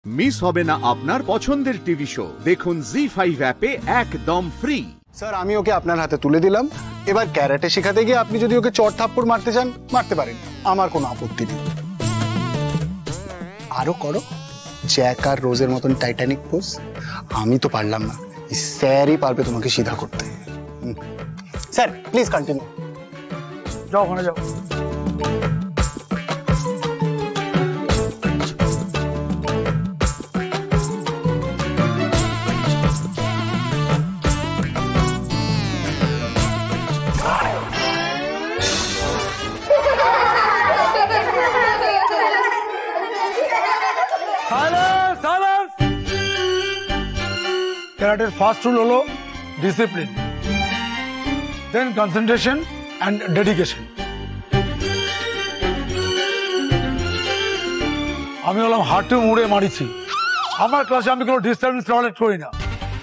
Miss হবে না আপনার পছন্দের টিভি শো। দেখুন জি5 অ্যাপে একদম ফ্রি। স্যার আমি ওকে আপনার হাতে তুলে দিলাম, এবার ক্যারাটে শেখাতে গিয়ে আপনি যদি ওকে চড় থাপ্পড় মারতে চান মারতে পারেন, আমার কোনো আপত্তি নেই। আরো করো জ্যাক আর রোজের মতন টাইটানিক পোজ। আমি তো পারলাম না, স্যারই পারবে তোমাকে সিধা করতে। Sir please continue. যাও ওখানে যাও। ক্যারাটের ফার্স্ট রুল হলো discipline, then concentration and dedication. আমি হলাম হাঁটু মুড়ে মারিছি। আমার ক্লাসে আমি কোনো ডিস্টার্বেন্স টলারেট করি না।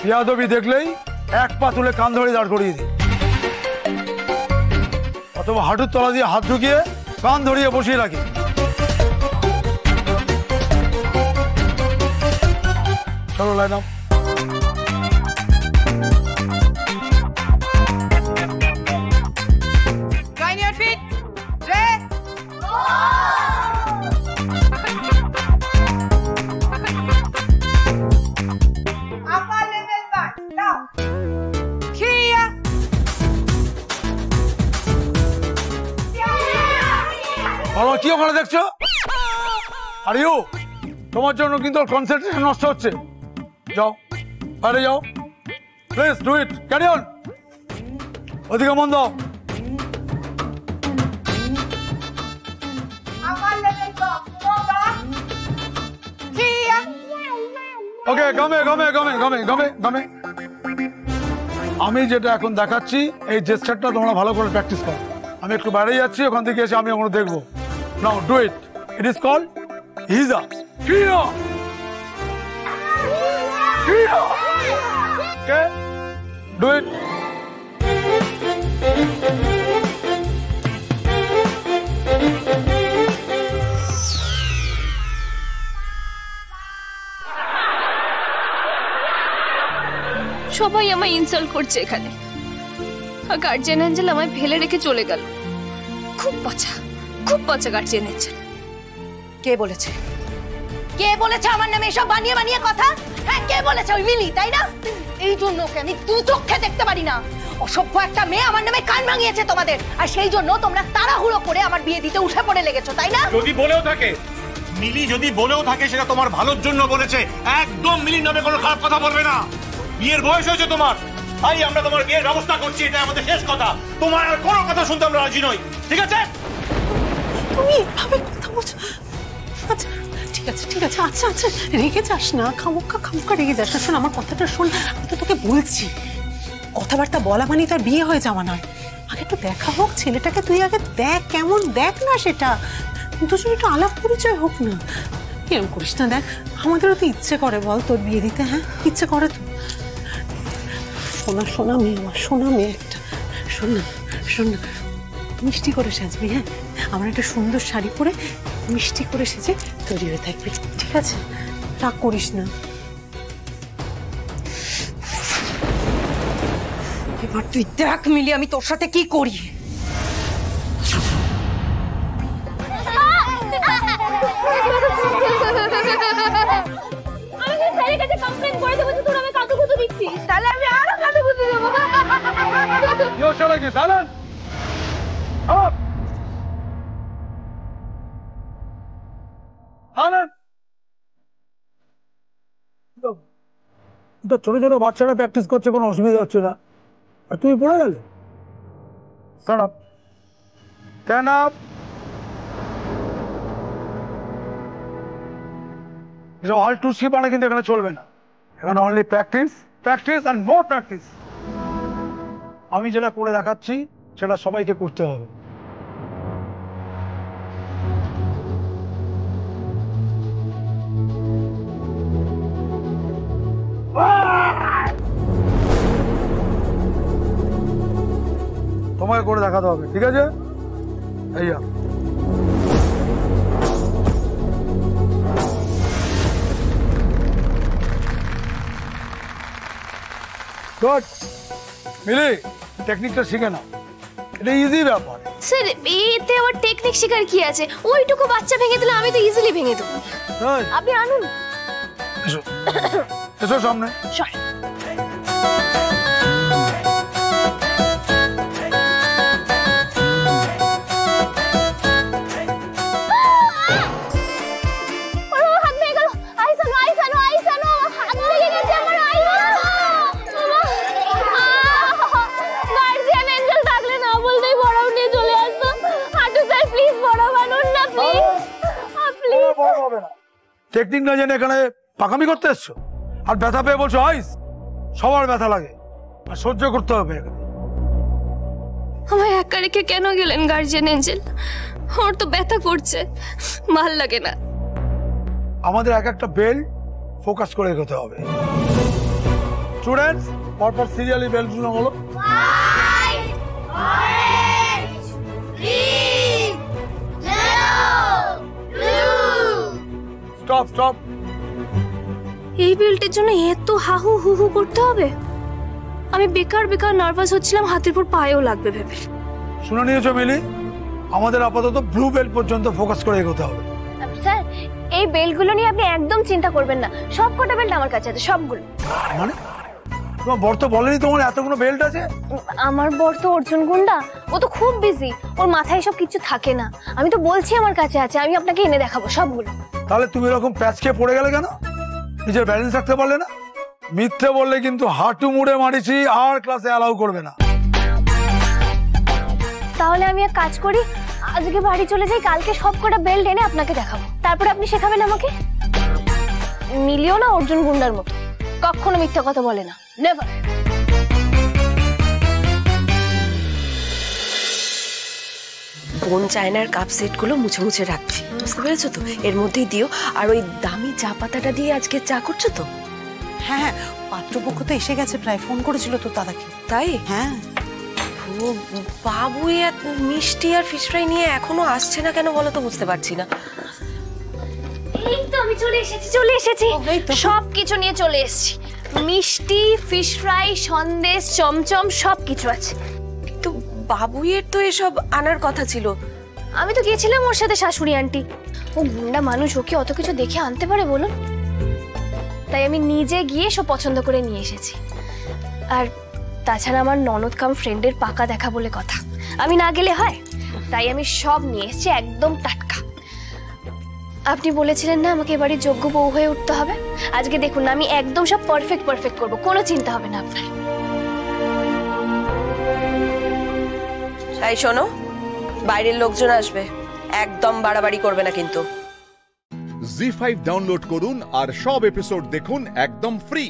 ইয়াদবি দেখলেই এক পা তুলে কান ধরে দাঁড় করিয়ে দিই, অথবা হাঁটুর তলা দিয়ে হাত ঢুকিয়ে কান ধরিয়ে বসিয়ে রাখি। চলো লাইন আপ। কি ওখানে দেখছো? আর ইউ, তোমার জন্য কিন্তু কনসেন্ট্রেশন নষ্ট হচ্ছে। যাও বাইরে যাও, please do it, carry on. ওদিকে মন দাও। ওকে গমে গমে গমে গমে গমে গমে। আমি যেটা এখন দেখাচ্ছি এই জেস্টারটা তোমরা ভালো করে প্র্যাকটিস করো। আমি একটু বাইরে যাচ্ছি, ওখান থেকে এসে আমি ওখানে দেখবো। Now do it. It is called Hiza. Kia. Kia. Okay. Do it. সবাই আমায় ইনসাল্ট করছে এখানে। গার্জিয়ান অ্যাঞ্জেল আমায় ফেলে রেখে চলে গেল। খুব পচা গার্জিয়ান অ্যাঞ্জেল। কে বলেছে? কে বলেছে আমার নামে এসব বানিয়ে বানিয়ে কথা? হ্যাঁ কে বলেছে? ওই মিলি, তাই না? এই জন্য ওকে আমি দু চোখে দেখতে পারি না। অসভ্য একটা মেয়ে আমার নামে কান ভাঙিয়েছে তোমাদের, আর সেই জন্য তোমরা তাড়াহুড়ো করে আমার বিয়ে দিতে উঠে পড়ে লেগেছো, তাই না? যদি বলেও থাকে মিলি, যদি বলেও থাকে সেটা তোমার ভালোর জন্য বলেছে। একদম মিলির নামে কোনো খারাপ কথা বলবে না। বিয়ের বয়স হয়েছে তোমার, তাই আমরা তোমার বিয়ের ব্যবস্থা করছি, এটা আমাদের শেষ কথা। তোমার আর কোনো কথা শুনতে আমরা রাজি নই, ঠিক আছে? তুমি এভাবে কথা বলছো? আচ্ছা ঠিক আছে ঠিক আছে, আচ্ছা আচ্ছা রেগে যাস না, খামুক্কা রেগে যাস না। শোন আমার কথাটা শোন, আমি তো তোকে বলছি কথাবার্তা বলা মানে তার বিয়ে হয়ে যাওয়া নয়। আগে একটু দেখা হোক ছেলেটাকে, তুই আগে দেখ কেমন, দেখ না সেটা দুজন একটু আলাপ পরিচয় হোক না। এরকম করিস না, দেখ আমাদেরও তো ইচ্ছে করে বল তোর বিয়ে দিতে। হ্যাঁ ইচ্ছে করে তো। সোনা মেয়ে আমার, সোনা মেয়ে একটা। শোন না মিষ্টি করে সাজবি। হ্যাঁ আমার একটা সুন্দর শাড়ি পরে মিষ্টি করে সেজে তৈরি হয়ে থাকবি, ঠিক আছে? রাগ করিস না। এবার তুই দেখ মিলি আমি তোর সাথে কি করি। তাহলে আমি আরো কাতুকুতু দেবো। ছোট ছোট বাচ্চারা প্র্যাকটিস করছে, কোনো অসুবিধা হচ্ছে না। আর তুমি পড়ে গেলে। Stand up. Stand up. এসব অল টু সি বানা কিন্তু এখানে চলবে না। এখানে only practice and more practice. আমি যেটা করে দেখাচ্ছি সেটা সবাইকে করতে হবে। তোমাকে করে দেখাতে হবে, ঠিক আছে? এই যা। গুড। মিলি, টেকনিকটা শিখে নাও, এটা ইজি ব্যাপার। স্যার এতে আবার টেকনিক শেখার কি আছে? ওইটুকু বাচ্চা ভেঙে দিলে আমি তো ইজিলি ভেঙে দেবো। তাই? আপনি আনুন। এসো, এসো সামনে। সর। টেকনিক না জেনে এখানে পাকামি করতে এসছো, আর ব্যথা পেয়ে বলছো আইস। সবার ব্যথা লাগে, আর সহ্য করতে হবে এখানে। আমায় একা রেখে কেন গেলেন গার্জিয়ান এঞ্জেল? ওর তো ব্যথা করছে, ভাল লাগে না। আমাদের এক একটা বেল ফোকাস করে এগোতে হবে। স্টুডেন্টস, পরপর সিরিয়ালি বেল গুলো বলো। Stop stop. এই বেল্টের জন্য এত হাহু হুহু করতে হবে? আমি বেকার বেকার নার্ভাস হচ্ছিলাম, হাতের পর পায়েও লাগবে ভেবে। শুনে নিয়েছো মিলি, আমাদের আপাতত ব্লু বেল্ট পর্যন্ত ফোকাস করে এগোতে হবে। স্যার এই বেল্টগুলো নিয়ে আপনি একদম চিন্তা করবেন না, সব কটা বেল্ট আমার কাছে আছে, সবগুলো। মানে তোমার বর তো বলেনি তোমার এতগুলো বেল্ট আছে? আমার বর তো অর্জুন গুন্ডা, ও তো খুব বিজি, ওর মাথায় সব কিছু থাকে না। আমি তো বলছি আমার কাছে আছে, আমি আপনাকে এনে দেখাবো সবগুলো। তাহলে তুমি এরকম প্যাচ খেয়ে পড়ে গেলে কেন? নিজের ব্যালেন্স রাখতে পারলে না? মিথ্যে বললে কিন্তু হাঁটু মুড়ে মারিছি, আর ক্লাসে অ্যালাউ করবে না। তাহলে আমি এক কাজ করি, আজকে বাড়ি চলে যাই, কালকে সব কটা বেল্ট এনে আপনাকে দেখাবো, তারপরে আপনি শেখাবেন আমাকে। মিলিও না অর্জুন গুন্ডার মতো, কখনো মিথ্যা কথা বলে না, নেভার। বোন চায়নার কাপ সেট গুলো মুছে মুছে রাখছি, বুঝতে পেরেছো তো? এর মধ্যেই দিও। আর ওই দামি চা পাতাটা দিয়ে আজকে চা করছো তো? হ্যাঁ হ্যাঁ, পাত্রপক্ষ তো এসে গেছে, প্রায় ফোন করেছিল তোর দাদাকে। তাই? হ্যাঁ। ও বাবু এত মিষ্টি আর ফিশ ফ্রাই নিয়ে এখনো আসছে না কেন বলো তো, বুঝতে পারছি না। এই তো আমি চলে এসেছি, সবকিছু নিয়ে চলে এসেছি। মিষ্টি, ফিশ ফ্রাই, সন্দেশ, চমচম সবকিছু আছে। কিন্তু বাবুইয়ের তো এসব আনার কথা ছিল। আমি তো গিয়েছিলাম ওর সাথে শাশুড়ি আন্টি। ও গুন্ডা মানুষ, ওকে অত কিছু দেখে আনতে পারে বলুন? তাই আমি নিজে গিয়ে সব পছন্দ করে নিয়ে এসেছি। আর তাছাড়া আমার ননদ কাম ফ্রেন্ডের পাকা দেখা বলে কথা, আমি না গেলে হয়। তাই আমি সব নিয়ে এসেছি, একদম টাটকা। আপনি বলেছিলেন না আমাকে এবারে যোগ্য বউ হয়ে উঠতে হবে, আজকে দেখুন না আমি একদম সব পারফেক্ট করবো, কোনো চিন্তা হবে না আপনার। তাই শোনো, বাইরের লোকজন আসবে, একদম বাড়াবাড়ি করবে না কিন্তু। জি5 ডাউনলোড করুন আর সব এপিসোড দেখুন একদম ফ্রি।